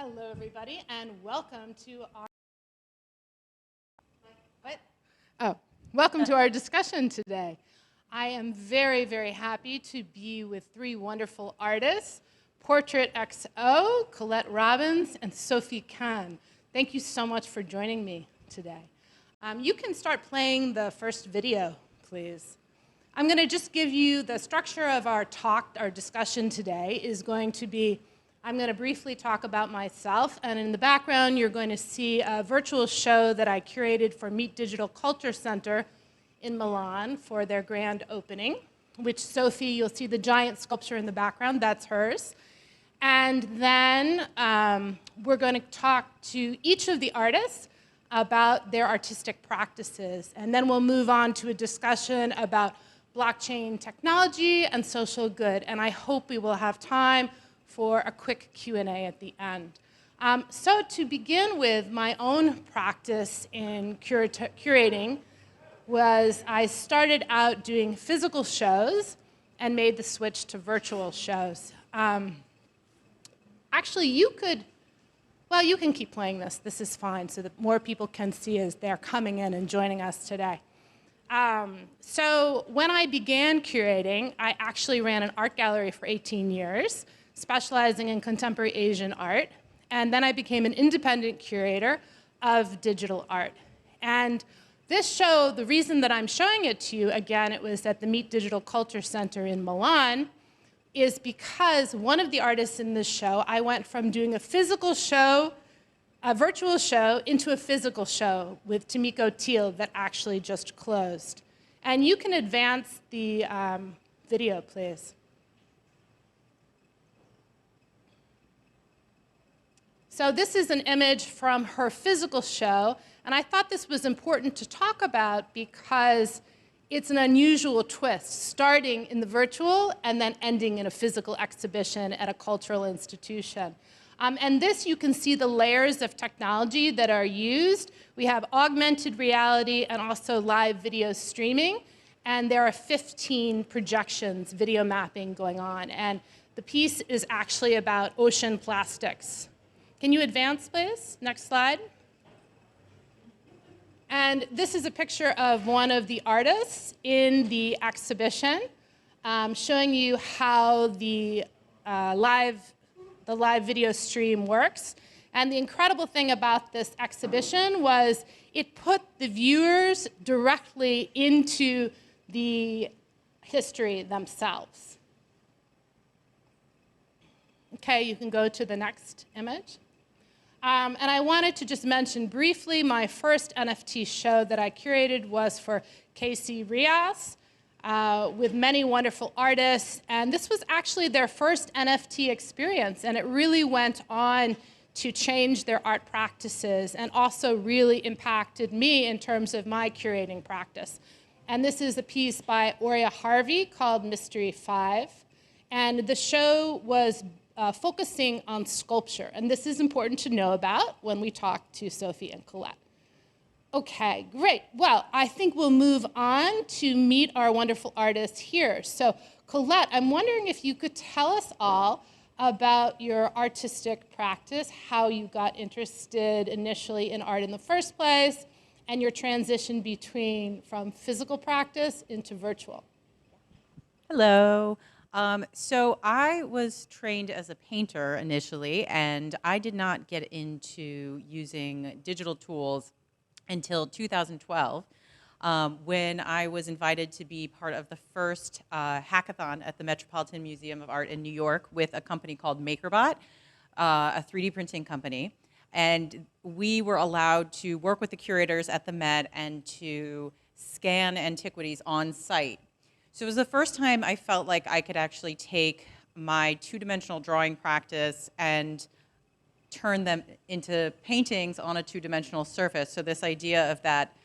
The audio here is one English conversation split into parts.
Hello, everybody, and welcome to our discussion today. I am very, very happy to be with three wonderful artists, Portrait XO, Colette Robbins, and Sophie Khan. Thank you so much for joining me today. You can start playing the first video, please. I'm going to just give you the structure of our talk. Our discussion today is going to be, I'm going to briefly talk about myself, and in the background you're going to see a virtual show that I curated for Meet Digital Culture Center in Milan for their grand opening, which Sophie, you'll see the giant sculpture in the background, that's hers. And then we're going to talk to each of the artists about their artistic practices, and then we'll move on to a discussion about blockchain technology and social good, and I hope we will have time for a quick Q&A at the end. So to begin with, my own practice in curating was I started out doing physical shows and made the switch to virtual shows. Actually, you can keep playing this. This is fine, so that more people can see as they're coming in and joining us today. So when I began curating, I actually ran an art gallery for 18 years, specializing in contemporary Asian art. And then I became an independent curator of digital art. And this show, the reason that I'm showing it to you, again, it was at the Meet Digital Culture Center in Milan, is because one of the artists in this show, I went from doing a physical show, a virtual show, into a physical show with Tomiko Teal that actually just closed. And you can advance the video, please. So this is an image from her physical show, and I thought this was important to talk about because it's an unusual twist, starting in the virtual and then ending in a physical exhibition at a cultural institution. And this, you can see the layers of technology that are used. We have augmented reality and also live video streaming, and there are 15 projections, video mapping going on. And the piece is actually about ocean plastics. Can you advance, please? Next slide. And this is a picture of one of the artists in the exhibition, showing you how the live video stream works. And the incredible thing about this exhibition was it put the viewers directly into the history themselves. Okay, you can go to the next image. And I wanted to just mention briefly my first NFT show that I curated was for Casey Rias with many wonderful artists. And this was actually their first NFT experience. And it really went on to change their art practices and also really impacted me in terms of my curating practice. And this is a piece by Aurea Harvey called Mystery 5. And the show was focusing on sculpture. And this is important to know about when we talk to Sophie and Colette. Okay, great. Well, I think we'll move on to meet our wonderful artists here. So Colette, I'm wondering if you could tell us all about your artistic practice, how you got interested initially in art in the first place, and your transition from physical practice into virtual. Hello. So I was trained as a painter initially, and I did not get into using digital tools until 2012, when I was invited to be part of the first hackathon at the Metropolitan Museum of Art in New York with a company called MakerBot, a 3D printing company. And we were allowed to work with the curators at the Met and to scan antiquities on site. So it was the first time I felt like I could actually take my two-dimensional drawing practice and turn them into paintings on a two-dimensional surface. So this idea of that,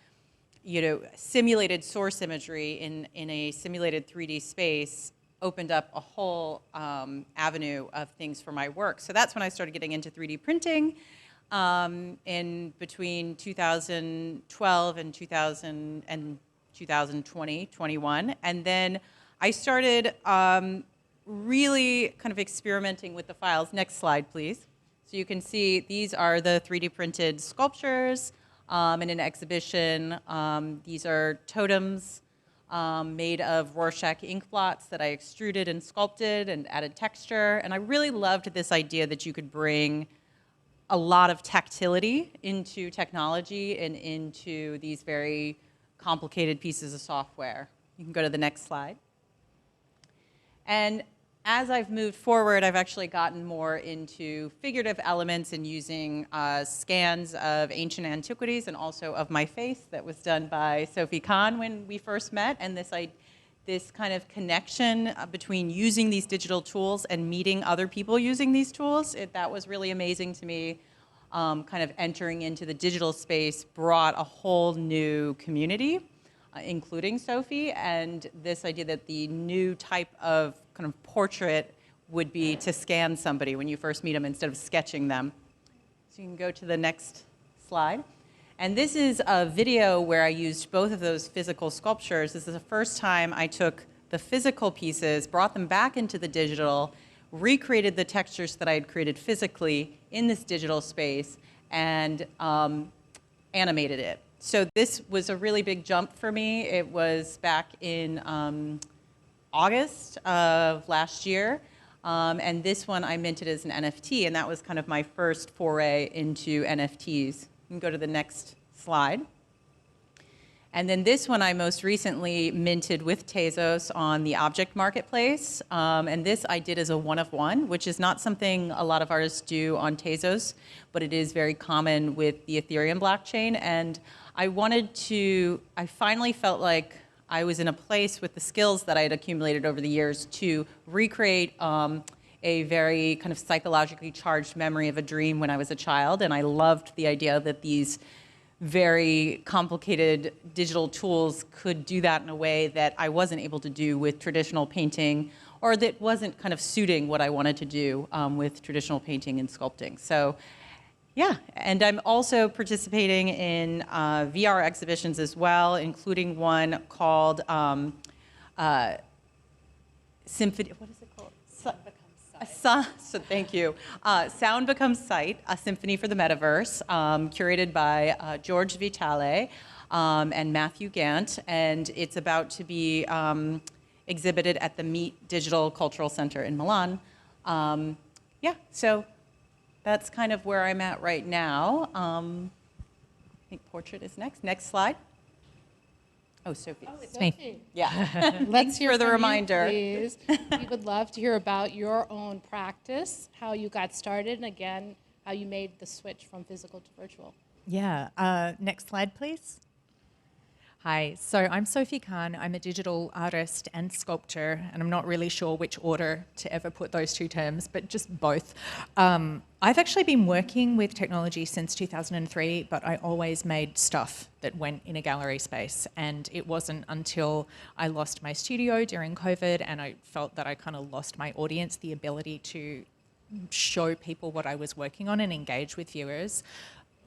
simulated source imagery in a simulated 3D space opened up a whole avenue of things for my work. So that's when I started getting into 3D printing in between 2012 and 2020, 21. And then I started really kind of experimenting with the files. Next slide, please. So you can see these are the 3D printed sculptures in an exhibition. These are totems made of Rorschach ink blots that I extruded and sculpted and added texture. And I really loved this idea that you could bring a lot of tactility into technology and into these very complicated pieces of software. You can go to the next slide. And as I've moved forward, I've actually gotten more into figurative elements and using scans of ancient antiquities and also of my face that was done by Sophie Khan when we first met. And this kind of connection between using these digital tools and meeting other people using these tools, that was really amazing to me. Kind of entering into the digital space brought a whole new community, including Sophie, and this idea that the new type of kind of portrait would be to scan somebody when you first meet them instead of sketching them. So you can go to the next slide. And this is a video where I used both of those physical sculptures. This is the first time I took the physical pieces, brought them back into the digital, recreated the textures that I had created physically in this digital space, and animated it. So this was a really big jump for me. It was back in August of last year. And this one I minted as an NFT, and that was kind of my first foray into NFTs. You can go to the next slide. And then this one I most recently minted with Tezos on the object marketplace. And this I did as a one-of-one, which is not something a lot of artists do on Tezos, but it is very common with the Ethereum blockchain. And I finally felt like I was in a place with the skills that I had accumulated over the years to recreate a very kind of psychologically charged memory of a dream when I was a child. And I loved the idea that these very complicated digital tools could do that in a way that I wasn't able to do with traditional painting, or that wasn't kind of suiting what I wanted to do with traditional painting and sculpting. So yeah, and I'm also participating in VR exhibitions as well, including one called Symphony, what is it called? So thank you. Sound Becomes Sight, a symphony for the metaverse, curated by George Vitale and Matthew Gant, and it's about to be exhibited at the Meet Digital Cultural Center in Milan. Yeah, so that's kind of where I'm at right now. I think portrait is next. Next slide. Oh, Sophie. Oh, it's me. Sophie. Yeah. Let's hear for the from reminder. you, please. We would love to hear about your own practice, how you got started, and again, how you made the switch from physical to virtual. Yeah. Next slide, please. Hi. So I'm Sophie Khan. I'm a digital artist and sculptor, and I'm not really sure which order to ever put those two terms, but just both. I've actually been working with technology since 2003, but I always made stuff that went in a gallery space. And it wasn't until I lost my studio during COVID and I felt that I kind of lost my audience, the ability to show people what I was working on and engage with viewers,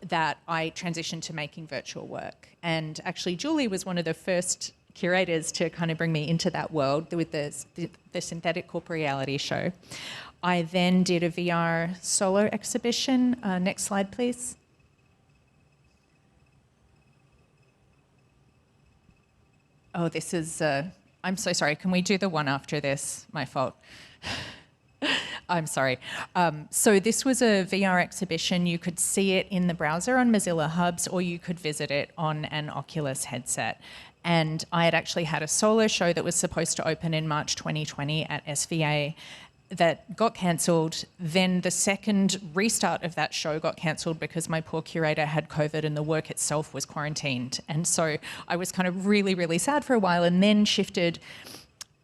that I transitioned to making virtual work. And actually Julie was one of the first curators to kind of bring me into that world with the synthetic corporeality show. I then did a VR solo exhibition. Next slide, please. Oh, this is, I'm so sorry. Can we do the one after this? My fault. I'm sorry. So this was a VR exhibition. You could see it in the browser on Mozilla Hubs, or you could visit it on an Oculus headset. And I had actually had a solo show that was supposed to open in March 2020 at SVA that got cancelled. Then the second restart of that show got cancelled because my poor curator had COVID and the work itself was quarantined. And so I was kind of really, really sad for a while, and then shifted.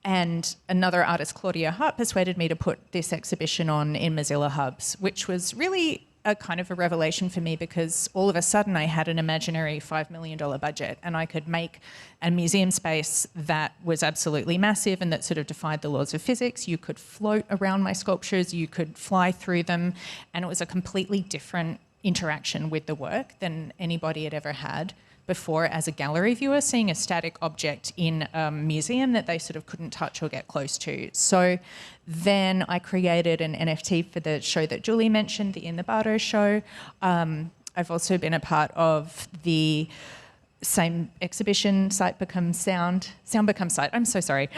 And another artist, Claudia Hart, persuaded me to put this exhibition on in Mozilla Hubs, which was really a kind of a revelation for me, because all of a sudden I had an imaginary $5 million budget and I could make a museum space that was absolutely massive and that sort of defied the laws of physics. You could float around my sculptures, you could fly through them, and it was a completely different interaction with the work than anybody had ever had before as a gallery viewer, seeing a static object in a museum that they sort of couldn't touch or get close to. So then I created an NFT for the show that Julie mentioned, the In the Bardo show. I've also been a part of the same exhibition, Sight Becomes Sound, Sound Becomes Sight, I'm so sorry.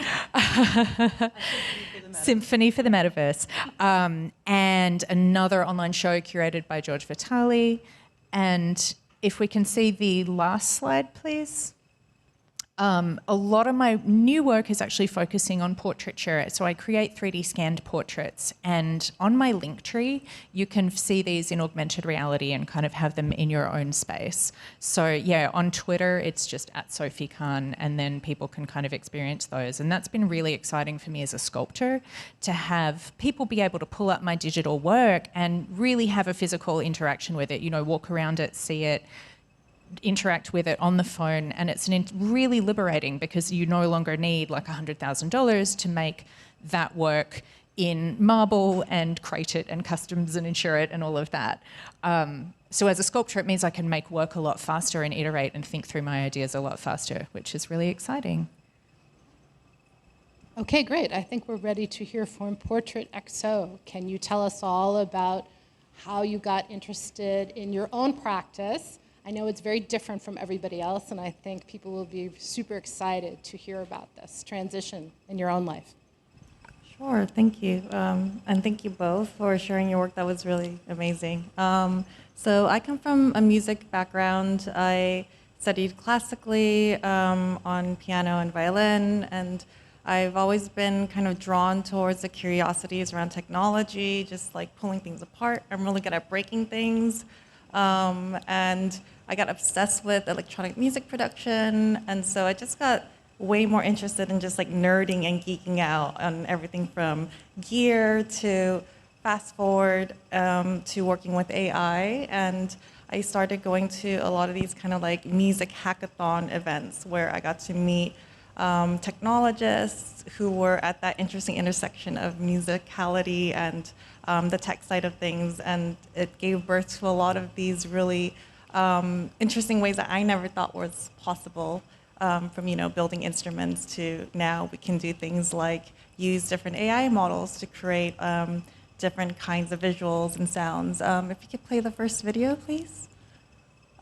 Symphony for the Metaverse. And another online show curated by George Vitale. And if we can see the last slide, please. A lot of my new work is actually focusing on portraiture. So I create 3D scanned portraits, and on my link tree, you can see these in augmented reality and kind of have them in your own space. So yeah, on Twitter, it's just at Sophie Khan, and then people can kind of experience those. And that's been really exciting for me as a sculptor, to have people be able to pull up my digital work and really have a physical interaction with it, you know, walk around it, see it, interact with it on the phone, and it's really liberating, because you no longer need like $100,000 to make that work in marble and crate it and customs and insure it and all of that. So as a sculptor, it means I can make work a lot faster and iterate and think through my ideas a lot faster, which is really exciting. Okay, great. I think we're ready to hear from Portrait XO. Can you tell us all about how you got interested in your own practice? I know it's very different from everybody else, and I think people will be super excited to hear about this transition in your own life. Sure, thank you. And thank you both for sharing your work. That was really amazing. So I come from a music background. I studied classically on piano and violin, and I've always been kind of drawn towards the curiosities around technology, just like pulling things apart. I'm really good at breaking things. And I got obsessed with electronic music production, and so I just got way more interested in just like nerding and geeking out on everything from gear to fast forward to working with AI. And I started going to a lot of these kind of like music hackathon events where I got to meet technologists who were at that interesting intersection of musicality and the tech side of things, and it gave birth to a lot of these really interesting ways that I never thought was possible, from building instruments to now we can do things like use different AI models to create different kinds of visuals and sounds. If you could play the first video, please.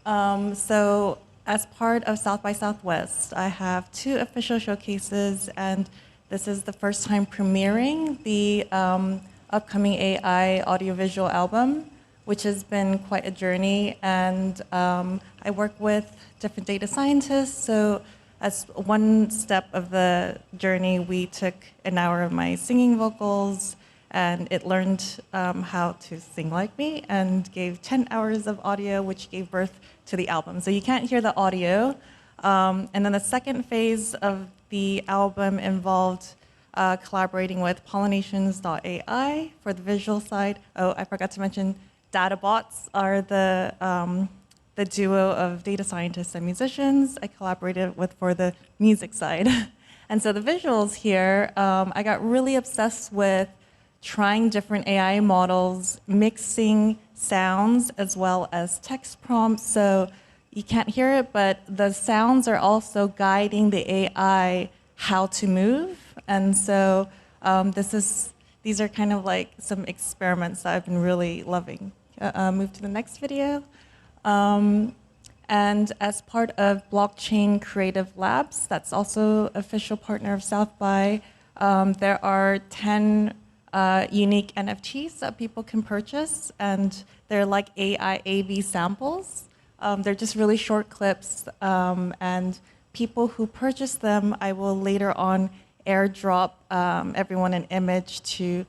So as part of South by Southwest, I have 2 official showcases, and this is the first time premiering the upcoming AI audiovisual album, which has been quite a journey. And I work with different data scientists. So as one step of the journey, we took an hour of my singing vocals, and it learned how to sing like me, and gave 10 hours of audio, which gave birth to the album. So you can't hear the audio. And then the second phase of the album involved collaborating with pollinations.ai for the visual side. Oh, I forgot to mention, DataBots are the duo of data scientists and musicians I collaborated with for the music side. And so the visuals here, I got really obsessed with trying different AI models, mixing sounds as well as text prompts. So you can't hear it, but the sounds are also guiding the AI how to move. And so these are kind of like some experiments that I've been really loving. Move to the next video. And as part of Blockchain Creative Labs, that's also official partner of South by, there are 10 unique NFTs that people can purchase, and they're like AI AV samples. They're just really short clips, and people who purchase them, I will later on airdrop everyone an image to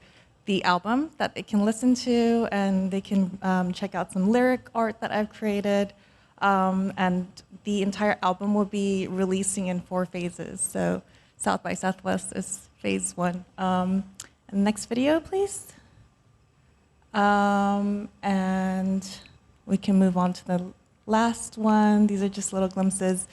the album that they can listen to, and they can check out some lyric art that I've created. And the entire album will be releasing in 4 phases. So South by Southwest is phase 1. And next video, please. And we can move on to the last one. These are just little glimpses.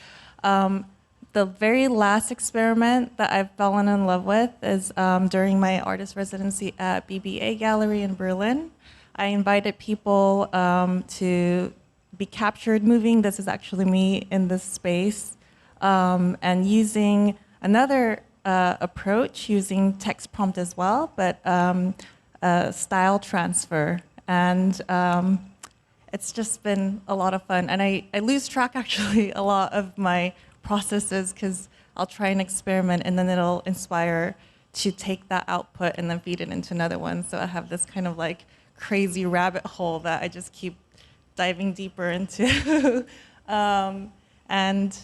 The very last experiment that I've fallen in love with is during my artist residency at BBA Gallery in Berlin. I invited people to be captured moving. This is actually me in this space. And using another approach, using text prompt as well, but style transfer. And it's just been a lot of fun. And I lose track, actually, a lot of my processes because I'll try an experiment and then it'll inspire to take that output and then feed it into another one. So I have this kind of like crazy rabbit hole that I just keep diving deeper into. And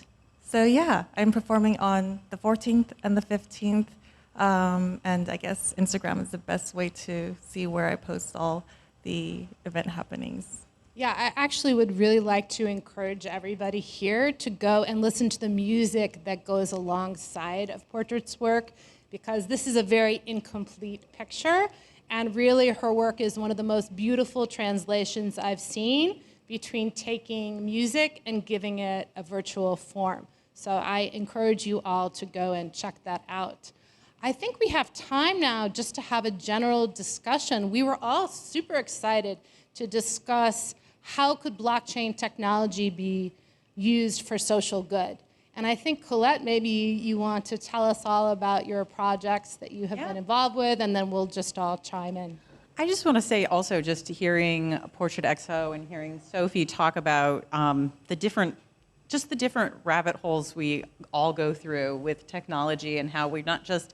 so yeah, I'm performing on the 14th and the 15th. And I guess Instagram is the best way to see where I post all the event happenings. Yeah, I actually would really like to encourage everybody here to go and listen to the music that goes alongside of Portrait's work, because this is a very incomplete picture, and really her work is one of the most beautiful translations I've seen between taking music and giving it a virtual form. So I encourage you all to go and check that out. I think we have time now just to have a general discussion. We were all super excited to discuss how could blockchain technology be used for social good. And I think, Colette, maybe you want to tell us all about your projects that you have been involved with, and then we'll just all chime in. I just want to say also, just hearing Portrait XO and hearing Sophie talk about the different rabbit holes we all go through with technology, and how we're not just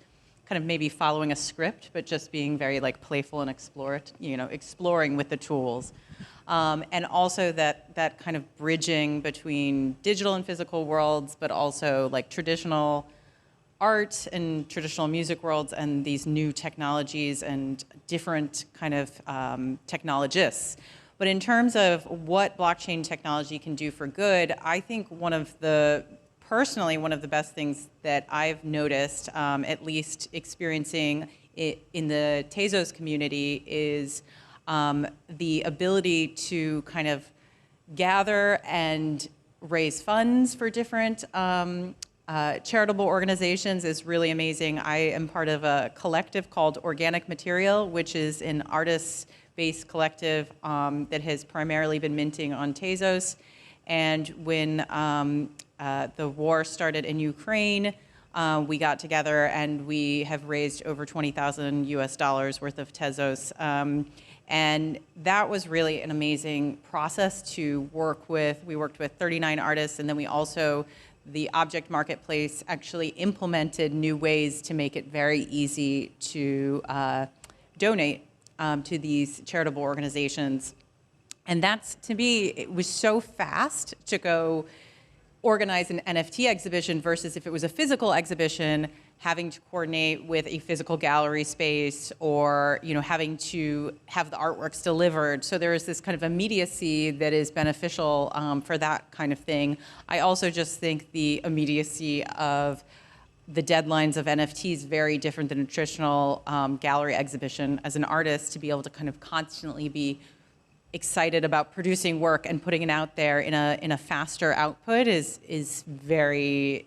kind of maybe following a script, but just being very like playful and exploring with the tools. And also that kind of bridging between digital and physical worlds, but also like traditional art and traditional music worlds and these new technologies and different kind of technologists. But in terms of what blockchain technology can do for good, I think personally, one of the best things that I've noticed, at least experiencing it in the Tezos community, is the ability to kind of gather and raise funds for different charitable organizations is really amazing. I am part of a collective called Organic Material, which is an artist-based collective that has primarily been minting on Tezos. And when the war started in Ukraine, we got together and we have raised over $20,000 US worth of Tezos. And that was really an amazing process to work with. We worked with 39 artists, and then we also, the Object Marketplace actually implemented new ways to make it very easy to donate to these charitable organizations. And that's, to me, it was so fast to go organize an NFT exhibition versus if it was a physical exhibition, having to coordinate with a physical gallery space, or having to have the artworks delivered. So there is this kind of immediacy that is beneficial for that kind of thing. I also just think the immediacy of the deadlines of NFTs very different than a traditional gallery exhibition. As an artist, to be able to kind of constantly be excited about producing work and putting it out there in a faster output is very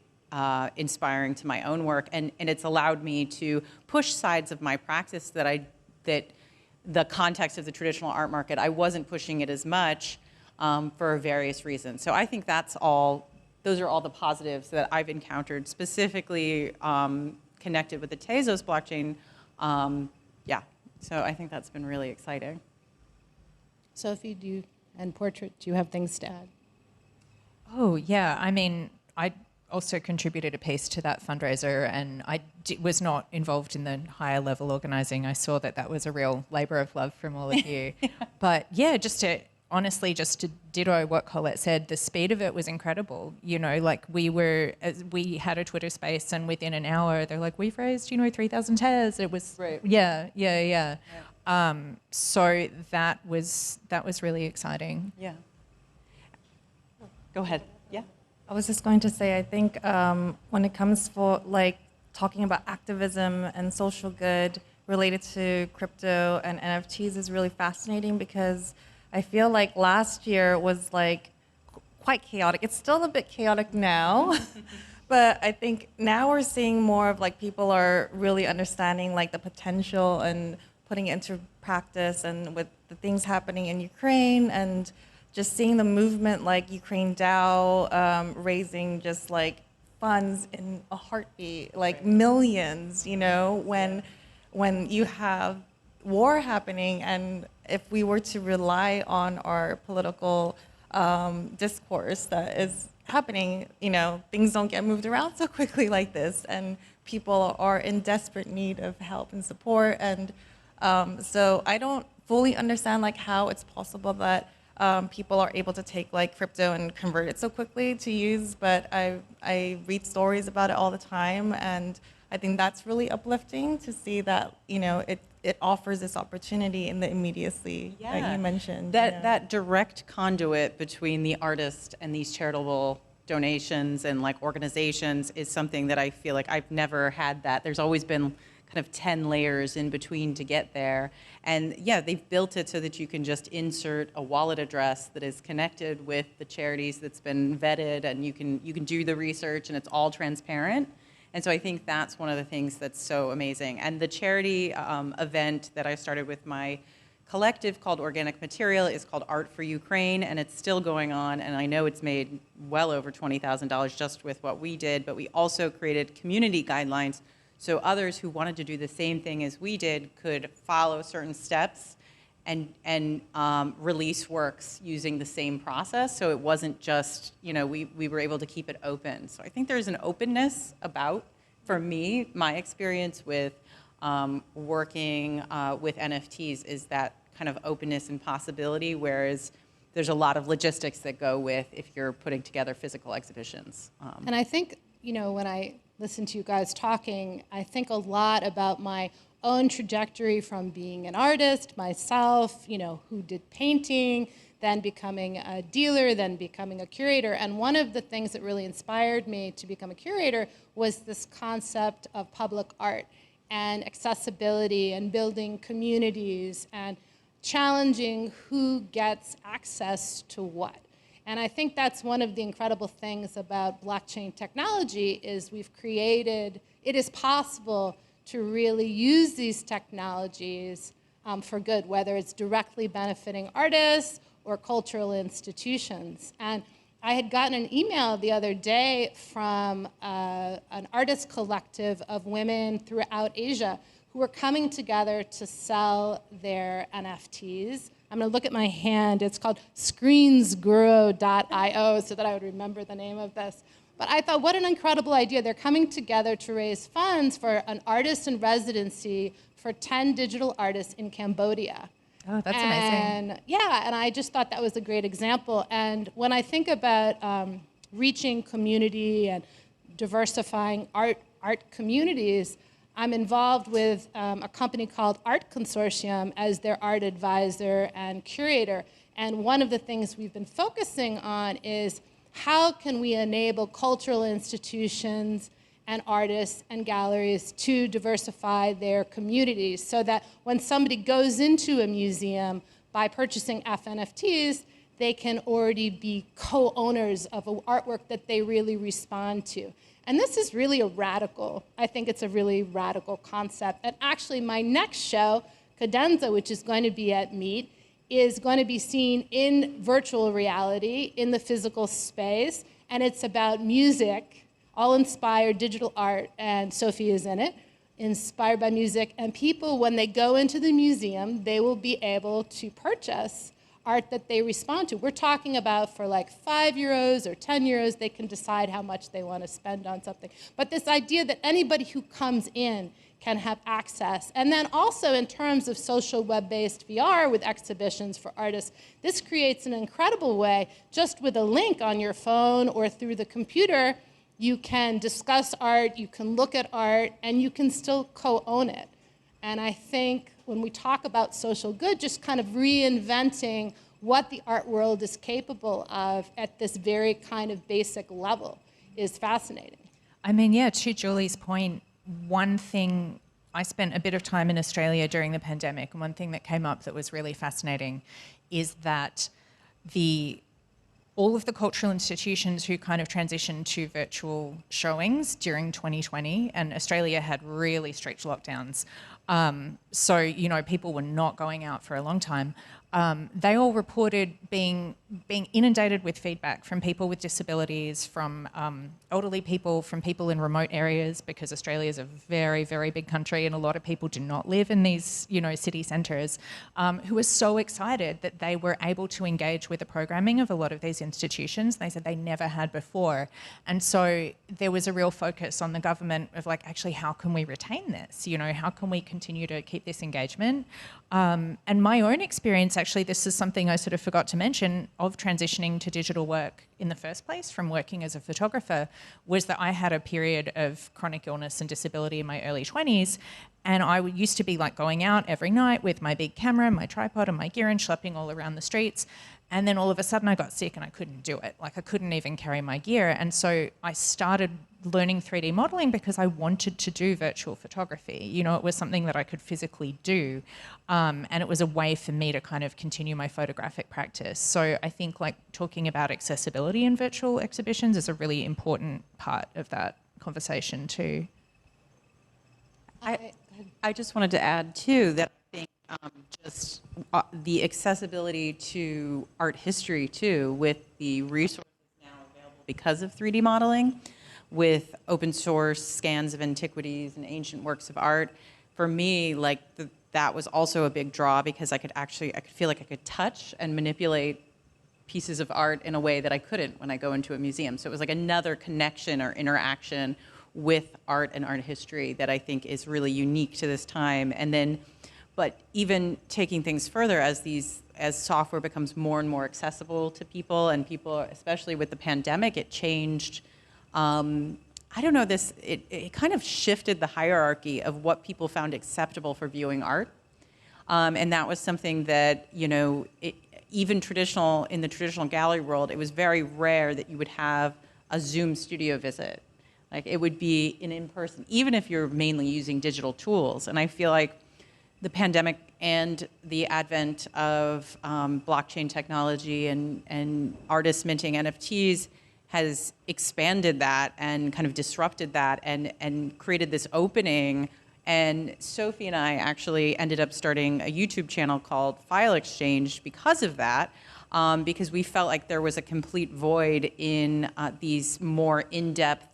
inspiring to my own work, and it's allowed me to push sides of my practice that the context of the traditional art market, I wasn't pushing it as much for various reasons. So I think those are all the positives that I've encountered, specifically connected with the Tezos blockchain. So I think that's been really exciting. Sophie, and Portrait, do you have things to add? Oh, yeah. I mean, I also contributed a piece to that fundraiser, and I was not involved in the higher level organizing. I saw that was a real labor of love from all of you. But yeah, just to ditto what Colette said, the speed of it was incredible. Like we had a Twitter space, and within an hour, they're like, we've raised, 3,000 Tez. It was, right. Yeah. So that was really exciting. Yeah. Go ahead. Yeah. I was just going to say, I think when it comes for like talking about activism and social good related to crypto and NFTs is really fascinating, because I feel like last year was like quite chaotic. It's still a bit chaotic now, but I think now we're seeing more of like people are really understanding like the potential and putting it into practice, and with the things happening in Ukraine and just seeing the movement like Ukraine DAO raising just like funds in a heartbeat, like millions, you know, when you have war happening, and if we were to rely on our political discourse that is happening, you know, things don't get moved around so quickly like this, and people are in desperate need of help and support. And so I don't fully understand like how it's possible that people are able to take like crypto and convert it so quickly to use, but I read stories about it all the time, and I think that's really uplifting to see that, you know, it offers this opportunity in the immediacy that you mentioned. That direct conduit between the artist and these charitable donations and like organizations is something that I feel like I've never had that. There's always been kind of 10 layers in between to get there. And yeah, they've built it so that you can just insert a wallet address that is connected with the charities that's been vetted, and you can do the research, and it's all transparent. And so I think that's one of the things that's so amazing. And the charity event that I started with my collective called Organic Material is called Art for Ukraine, and it's still going on. And I know it's made well over $20,000 just with what we did, but we also created community guidelines so others who wanted to do the same thing as we did could follow certain steps and release works using the same process. So it wasn't just, you know, we were able to keep it open. So I think there's an openness about, for me, my experience with working with NFTs is that kind of openness and possibility, whereas there's a lot of logistics that go with if you're putting together physical exhibitions. And I think, you know, when I listen to you guys talking, I think a lot about my own trajectory from being an artist myself, you know, who did painting, then becoming a dealer, then becoming a curator. And one of the things that really inspired me to become a curator was this concept of public art and accessibility and building communities and challenging who gets access to what. And I think that's one of the incredible things about blockchain technology is we've created, it is possible to really use these technologies for good, whether it's directly benefiting artists or cultural institutions. And I had gotten an email the other day from an artist collective of women throughout Asia who were coming together to sell their NFTs. I'm going to look at my hand. It's called screensguru.io, so that I would remember the name of this. But I thought, what an incredible idea. They're coming together to raise funds for an artist in residency for 10 digital artists in Cambodia. Oh, that's amazing. And yeah, and I just thought that was a great example. And when I think about reaching community and diversifying art communities, I'm involved with a company called Art Consortium as their art advisor and curator. And one of the things we've been focusing on is how can we enable cultural institutions and artists and galleries to diversify their communities so that when somebody goes into a museum by purchasing NFTs, they can already be co-owners of an artwork that they really respond to. And this is really I think it's a really radical concept. And actually my next show, Cadenza, which is going to be at Meet, is going to be seen in virtual reality in the physical space. And it's about music, all inspired digital art, and Sophie is in it, inspired by music. And people, when they go into the museum, they will be able to purchase art that they respond to. We're talking about for like €5 or €10, they can decide how much they want to spend on something. But this idea that anybody who comes in can have access. And then also in terms of social web-based VR with exhibitions for artists, this creates an incredible way, just with a link on your phone or through the computer, you can discuss art, you can look at art, and you can still co-own it. And I think when we talk about social good, just kind of reinventing what the art world is capable of at this very kind of basic level is fascinating. I mean, yeah, to Julie's point, one thing, I spent a bit of time in Australia during the pandemic, and one thing that came up that was really fascinating is that all of the cultural institutions who kind of transitioned to virtual showings during 2020, and Australia had really strict lockdowns. So, you know, people were not going out for a long time. they all reported being inundated with feedback from people with disabilities, from elderly people, from people in remote areas, because Australia is a very, very big country and a lot of people do not live in these, city centres, who were so excited that they were able to engage with the programming of a lot of these institutions. They said they never had before. And so there was a real focus on the government of like, actually, how can we retain this? How can we continue to keep this engagement? And my own experience, actually, this is something I sort of forgot to mention, of transitioning to digital work in the first place from working as a photographer, was that I had a period of chronic illness and disability in my early 20s. And I used to be like going out every night with my big camera, my tripod and my gear and schlepping all around the streets. And then all of a sudden I got sick and I couldn't do it. Like I couldn't even carry my gear. And so I started learning 3D modeling because I wanted to do virtual photography. It was something that I could physically do. And it was a way for me to kind of continue my photographic practice. So I think like talking about accessibility in virtual exhibitions is a really important part of that conversation too. I just wanted to add too that I think just the accessibility to art history too, with the resources now available because of 3D modeling, with open source scans of antiquities and ancient works of art. For me, like that was also a big draw, because I could feel like I could touch and manipulate pieces of art in a way that I couldn't when I go into a museum. So it was like another connection or interaction with art and art history that I think is really unique to this time. And then, but even taking things further, as software becomes more and more accessible to people, and people, especially with the pandemic, it changed. I don't know, it kind of shifted the hierarchy of what people found acceptable for viewing art. And that was something that, even in the traditional gallery world, it was very rare that you would have a Zoom studio visit. Like it would be an in-person, even if you're mainly using digital tools. And I feel like the pandemic and the advent of blockchain technology and artists minting NFTs has expanded that and kind of disrupted that and created this opening. And Sophie and I actually ended up starting a YouTube channel called File Exchange because of that, because we felt like there was a complete void in these more in-depth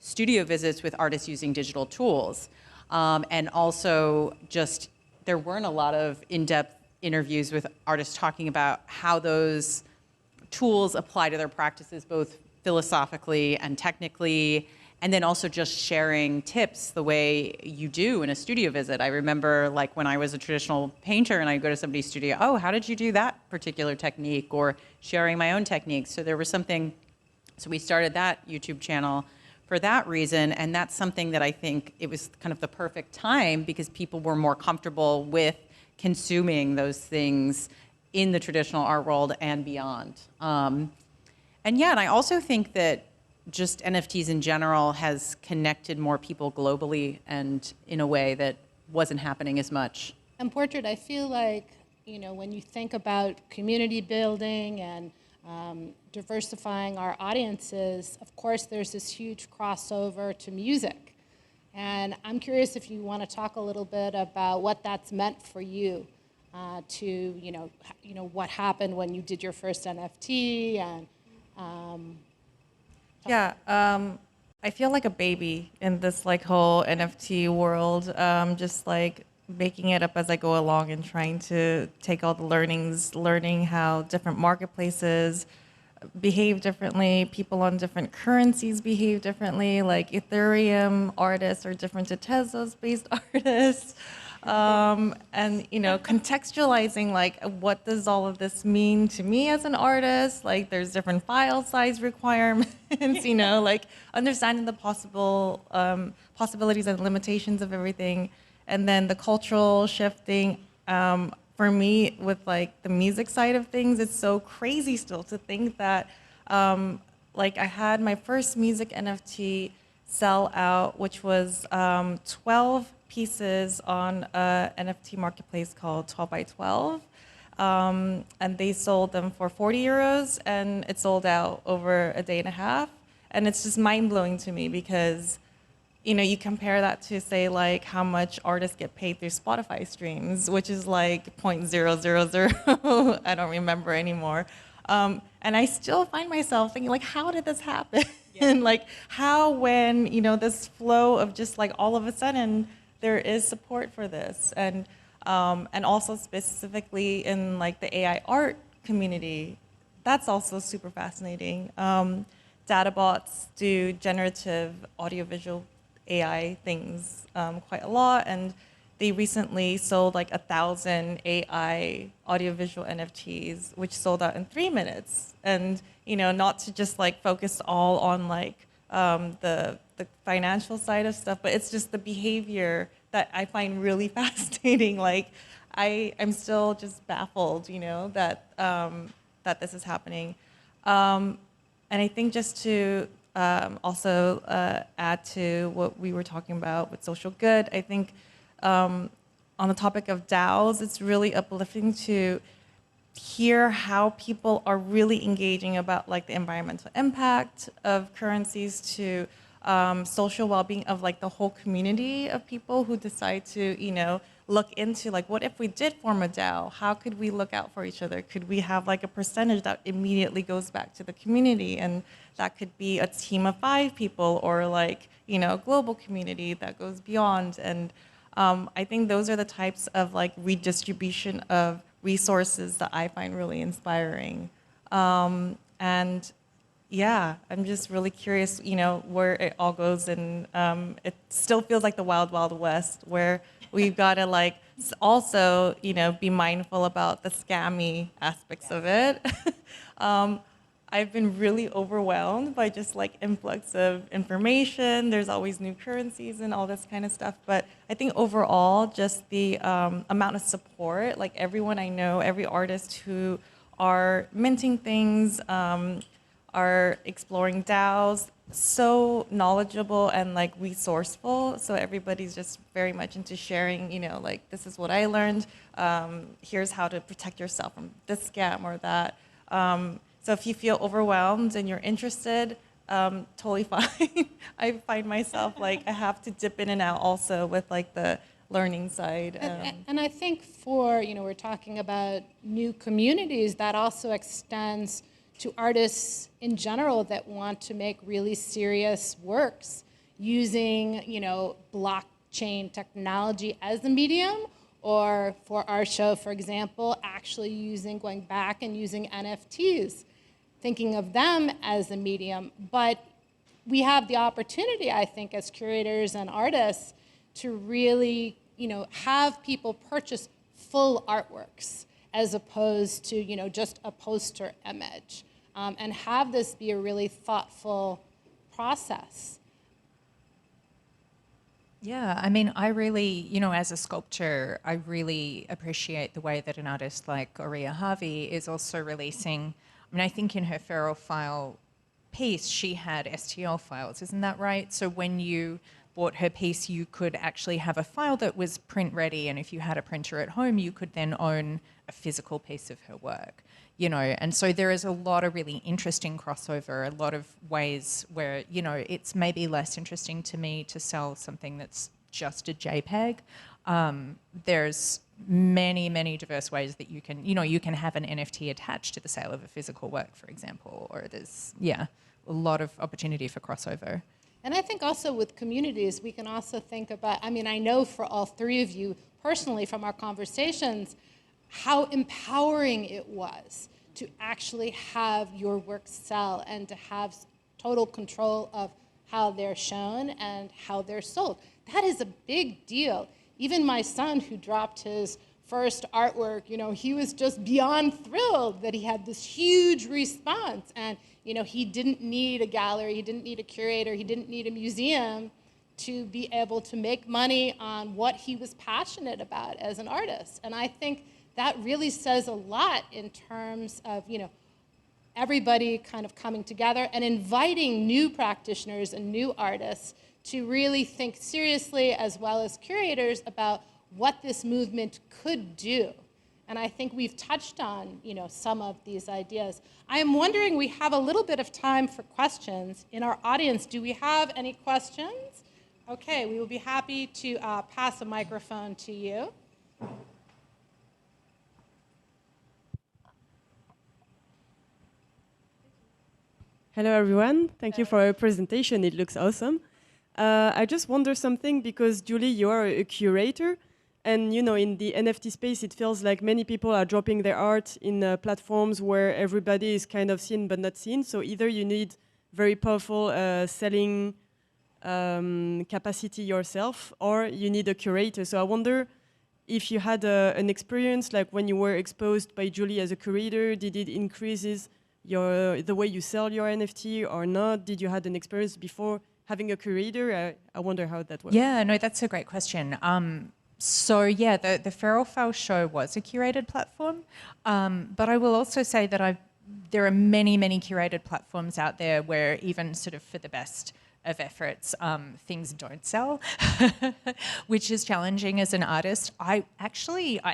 studio visits with artists using digital tools. And also just, there weren't a lot of in-depth interviews with artists talking about how those tools apply to their practices, both philosophically and technically, and then also just sharing tips the way you do in a studio visit. I remember like when I was a traditional painter and I go to somebody's studio, oh, how did you do that particular technique? Or sharing my own techniques. So there was something, so we started that YouTube channel for that reason, and that's something that I think it was kind of the perfect time, because people were more comfortable with consuming those things in the traditional art world and beyond. And I also think that just NFTs in general has connected more people globally and in a way that wasn't happening as much. And Portrait, I feel like, when you think about community building and diversifying our audiences, of course, there's this huge crossover to music. And I'm curious if you want to talk a little bit about what that's meant for you, what happened when you did your first NFT and. I feel like a baby in this like whole NFT world, just like making it up as I go along and trying to take all the learnings, learning how different marketplaces behave differently, people on different currencies behave differently, like Ethereum artists are different to Tezos-based artists. And contextualizing like what does all of this mean to me as an artist, like there's different file size requirements, like understanding the possibilities and limitations of everything, and then the cultural shifting. For me, with like the music side of things, it's so crazy still to think that like I had my first music NFT sell out, which was 12 pieces on an NFT marketplace called 12 by 12. And they sold them for 40 euros, and it sold out over a day and a half. And it's just mind-blowing to me, because you compare that to, say, like how much artists get paid through Spotify streams, which is like 0.000, I don't remember anymore. And I still find myself thinking, like, how did this happen? And like, how, when, this flow of just like all of a sudden there is support for this. And also specifically in like the AI art community, that's also super fascinating. DataBots do generative audiovisual AI things quite a lot, and they recently sold like 1,000 AI audiovisual NFTs, which sold out in 3 minutes. And not to just like focus all on like the financial side of stuff, but it's just the behavior that I find really fascinating. Like I'm still just baffled, that that this is happening. And I think just to also add to what we were talking about with social good, I think on the topic of DAOs, it's really uplifting to hear how people are really engaging about like the environmental impact of currencies, to social well-being of like the whole community of people who decide to, look into like, what if we did form a DAO? How could we look out for each other? Could we have like a percentage that immediately goes back to the community? And that could be a team of 5 people, or like, a global community that goes beyond. And I think those are the types of like redistribution of resources that I find really inspiring. And yeah, I'm just really curious, where it all goes. And it still feels like the wild, wild west, where we've got to like also, be mindful about the scammy aspects of it. I've been really overwhelmed by just like influx of information. There's always new currencies and all this kind of stuff. But I think overall, just the amount of support, like everyone I know, every artist who are minting things, are exploring DAOs, so knowledgeable and like resourceful. So everybody's just very much into sharing, like, this is what I learned. Here's how to protect yourself from this scam or that. So if you feel overwhelmed and you're interested, totally fine. I find myself like I have to dip in and out also with like the learning side. And I think for, we're talking about new communities, that also extends to artists in general that want to make really serious works using, blockchain technology as a medium, or for our show, for example, actually going back and using NFTs, thinking of them as a medium. But we have the opportunity, I think, as curators and artists to really, have people purchase full artworks as opposed to, just a poster image, and have this be a really thoughtful process. Yeah, I mean, I really, as a sculptor, I really appreciate the way that an artist like Aurea Harvey is also releasing. I mean, I think in her Feral File piece, she had STL files, isn't that right? So when you bought her piece, you could actually have a file that was print ready, and if you had a printer at home, you could then own a physical piece of her work. And so there is a lot of really interesting crossover, a lot of ways where, it's maybe less interesting to me to sell something that's just a JPEG. There's many, many diverse ways that you can have an NFT attached to the sale of a physical work, for example, or there's, a lot of opportunity for crossover. And I think also with communities, we can also think about, I know for all 3 of you personally from our conversations, how empowering it was to actually have your work sell and to have total control of how they're shown and how they're sold. That is a big deal. Even my son, who dropped his first artwork, he was just beyond thrilled that he had this huge response. And, he didn't need a gallery, he didn't need a curator, he didn't need a museum to be able to make money on what he was passionate about as an artist. And I think that really says a lot in terms of, everybody kind of coming together and inviting new practitioners and new artists to really think seriously, as well as curators, about what this movement could do. And I think we've touched on, some of these ideas. I am wondering, we have a little bit of time for questions in our audience. Do we have any questions Okay, we will be happy to pass a microphone to you. Hello, everyone. Thank you for your presentation. It looks awesome. I just wonder something because, Julie, you are a curator. And, you know, in the NFT space, it feels like many people are dropping their art in platforms where everybody is kind of seen but not seen. So either you need very powerful selling capacity yourself, or you need a curator. So I wonder if you had an experience like when you were exposed by Julie as a curator, did it increases the way you sell your NFT or not? Did you had an experience before having a curator? I wonder how that works. Yeah, no, that's a great question. So yeah, the Feral Fowl show was a curated platform, but I will also say that there are many, many curated platforms out there where even sort of for the best of efforts, things don't sell, which is challenging as an artist. I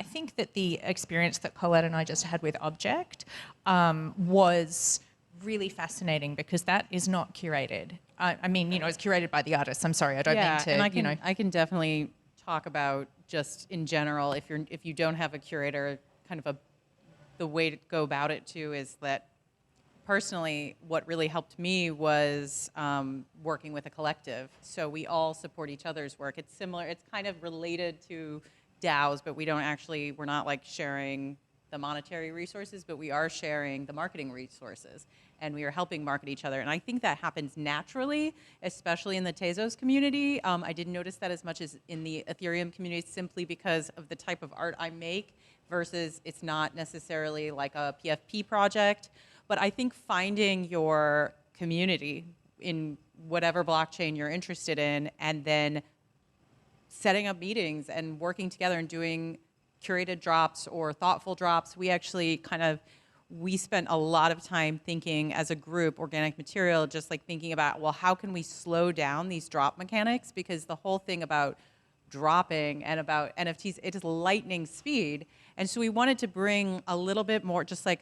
think that the experience that Colette and I just had with Object was really fascinating because that is not curated. I mean, you know, it's curated by the artist. I'm sorry, I don't mean to, and I can definitely talk about just in general, if you don't have a curator, kind of the way to go about it too is that personally, what really helped me was working with a collective. So we all support each other's work. It's similar, it's kind of related to DAOs, but we're not like sharing the monetary resources, but we are sharing the marketing resources. And we are helping market each other. And I think that happens naturally, especially in the Tezos community. I didn't notice that as much as in the Ethereum community simply because of the type of art I make versus it's not necessarily like a PFP project. But I think finding your community in whatever blockchain you're interested in and then setting up meetings and working together and doing curated drops or thoughtful drops, we spent a lot of time thinking as a group, organic material, just like thinking about, well, how can we slow down these drop mechanics? Because the whole thing about dropping and about NFTs, it is lightning speed. And so we wanted to bring a little bit more, just like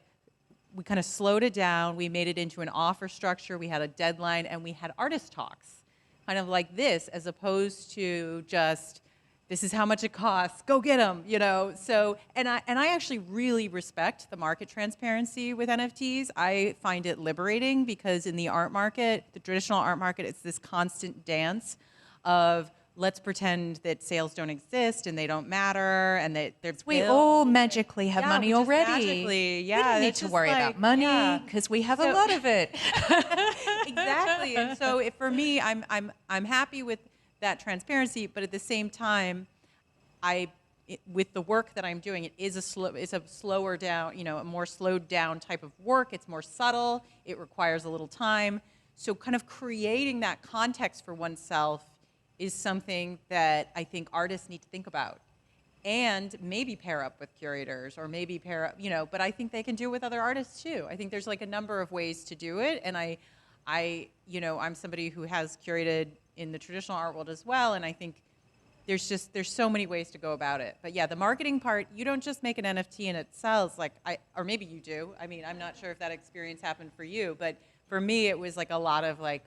we kind of slowed it down. We made it into an offer structure. We had a deadline and we had artist talks, kind of like this, as opposed to just, this is how much it costs, go get them, you know? So, and I actually really respect the market transparency with NFTs. I find it liberating because in the art market, the traditional art market, it's this constant dance of let's pretend that sales don't exist and they don't matter and that we all magically have money already. Magically, yeah. We don't need to worry about money because we have a lot of it. Exactly. And so for me, I'm happy with that transparency, but at the same time, with the work that I'm doing, it's a slower down, you know, a more slowed down type of work. It's more subtle. It requires a little time. So kind of creating that context for oneself is something that I think artists need to think about, and maybe pair up with curators, or maybe pair up, you know. But I think they can do it with other artists too. I think there's like a number of ways to do it, and you know, I'm somebody who has curated in the traditional art world as well, and I think there's so many ways to go about it. But yeah, the marketing part, you don't just make an NFT and it sells, like or maybe you do. I mean, I'm not sure if that experience happened for you, but for me, it was like a lot of like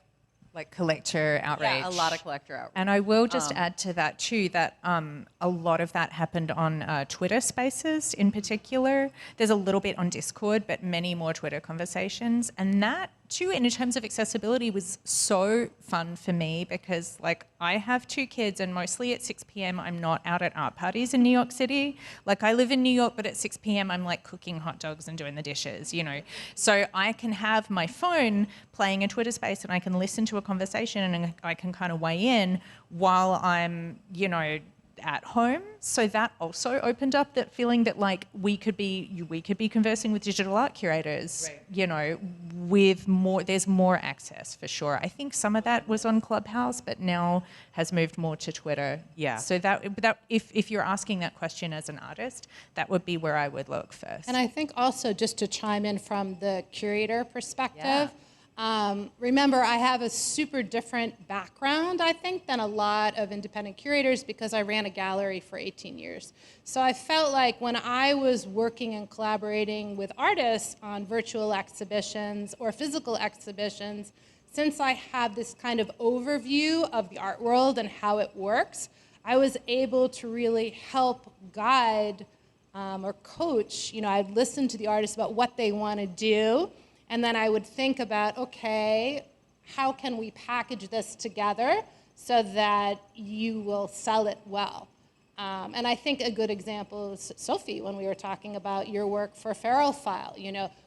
collector outrage. Yeah, a lot of collector outrage. And I will just add to that too, that a lot of that happened on Twitter Spaces in particular. There's a little bit on Discord, but many more Twitter conversations. And that too, in terms of accessibility, was so fun for me because like I have 2 kids and mostly at 6 p.m. I'm not out at art parties in New York City. Like I live in New York, but at 6 p.m. I'm like cooking hot dogs and doing the dishes, you know. So I can have my phone playing a Twitter space and I can listen to a conversation and I can kind of weigh in while I'm, you know, at home. So that also opened up that feeling that like we could be conversing with digital art curators, right, you know, with there's more access for sure. I think some of that was on Clubhouse, but now has moved more to Twitter. Yeah. So that if you're asking that question as an artist, that would be where I would look first. And I think also just to chime in from the curator perspective, remember, I have a super different background, I think, than a lot of independent curators because I ran a gallery for 18 years. So I felt like when I was working and collaborating with artists on virtual exhibitions or physical exhibitions, since I have this kind of overview of the art world and how it works, I was able to really help guide or coach. I'd listen to the artists about what they want to do, and then I would think about, okay, how can we package this together so that you will sell it well? And I think a good example is Sophie, when we were talking about your work for Feral File.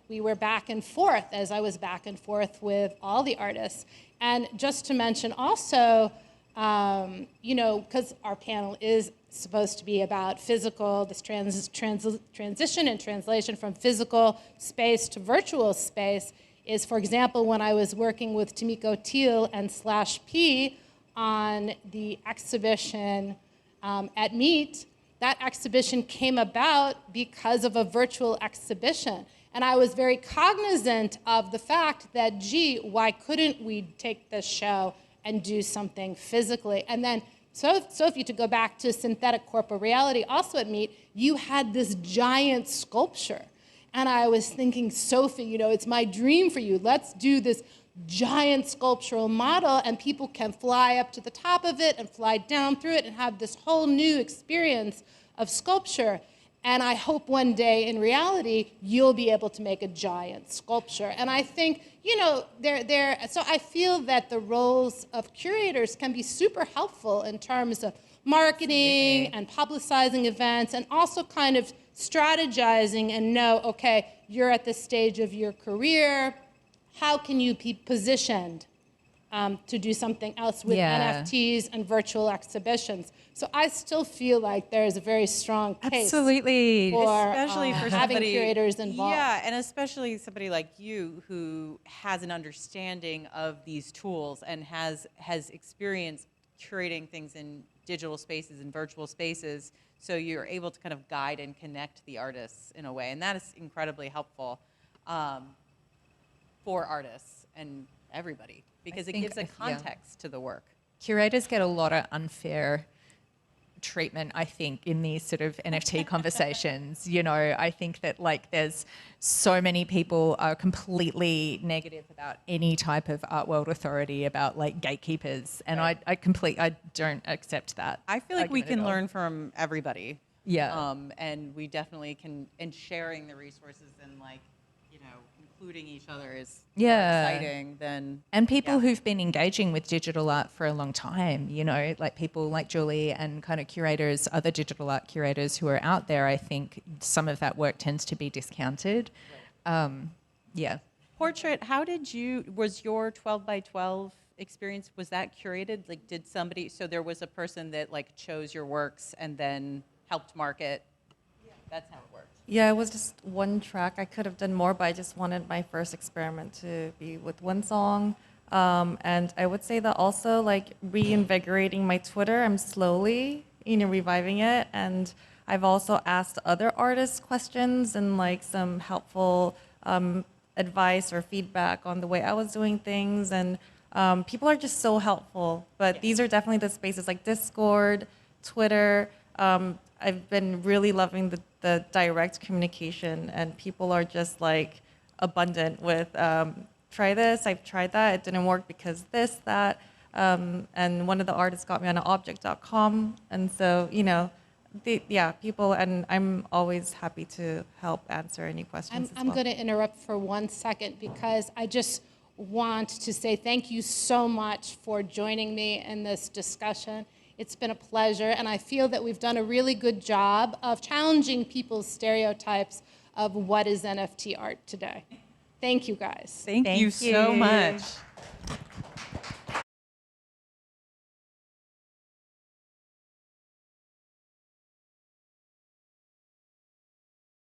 We were back and forth, as I was back and forth with all the artists. And just to mention also, because our panel is supposed to be about physical, this transition and translation from physical space to virtual space, is, for example, when I was working with Tomiko Thiel and /P on the exhibition at Meet, that exhibition came about because of a virtual exhibition. And I was very cognizant of the fact that, gee, why couldn't we take this show and do something physically? And then, Sophie, to go back to synthetic corporeal reality, also at Meet, you had this giant sculpture. And I was thinking, Sophie, it's my dream for you. Let's do this giant sculptural model, and people can fly up to the top of it and fly down through it and have this whole new experience of sculpture. And I hope one day in reality, you'll be able to make a giant sculpture. And I think, so I feel that the roles of curators can be super helpful in terms of marketing and publicizing events, and also kind of strategizing and know, okay, you're at this stage of your career, how can you be positioned to do something else with NFTs and virtual exhibitions? So I still feel like there's a very strong case Absolutely. for, especially for having somebody, curators involved. Yeah, and especially somebody like you who has an understanding of these tools and has experience curating things in digital spaces and virtual spaces, so you're able to kind of guide and connect the artists in a way, and that is incredibly helpful for artists and everybody, because it gives a context to the work. Curators get a lot of unfair treatment, I think, in these sort of NFT conversations. I think that there's so many people are completely negative about any type of art world authority, about gatekeepers, and I don't accept that. I feel like we argument can at all. learn from everybody. Yeah. And we definitely can, and sharing the resources and including each other is more exciting than... And people who've been engaging with digital art for a long time, people like Julie and kind of curators, other digital art curators who are out there, I think some of that work tends to be discounted. Right. Portrait, was your 12 by 12 experience, was that curated? Did somebody, so there was a person that chose your works and then helped market? That's how it worked. Yeah, it was just one track. I could have done more, but I just wanted my first experiment to be with one song. And I would say that also, reinvigorating my Twitter, I'm slowly, reviving it. And I've also asked other artists questions and some helpful advice or feedback on the way I was doing things. And people are just so helpful. But these are definitely the spaces like Discord, Twitter. I've been really loving the direct communication, and people are just abundant with, try this, I've tried that, it didn't work because this, that, and one of the artists got me on object.com, and so, people, and I'm always happy to help answer any questions. I'm going to interrupt for 1 second, because I just want to say thank you so much for joining me in this discussion. It's been a pleasure, and I feel that we've done a really good job of challenging people's stereotypes of what is NFT art today. Thank you, guys. Thank you so much.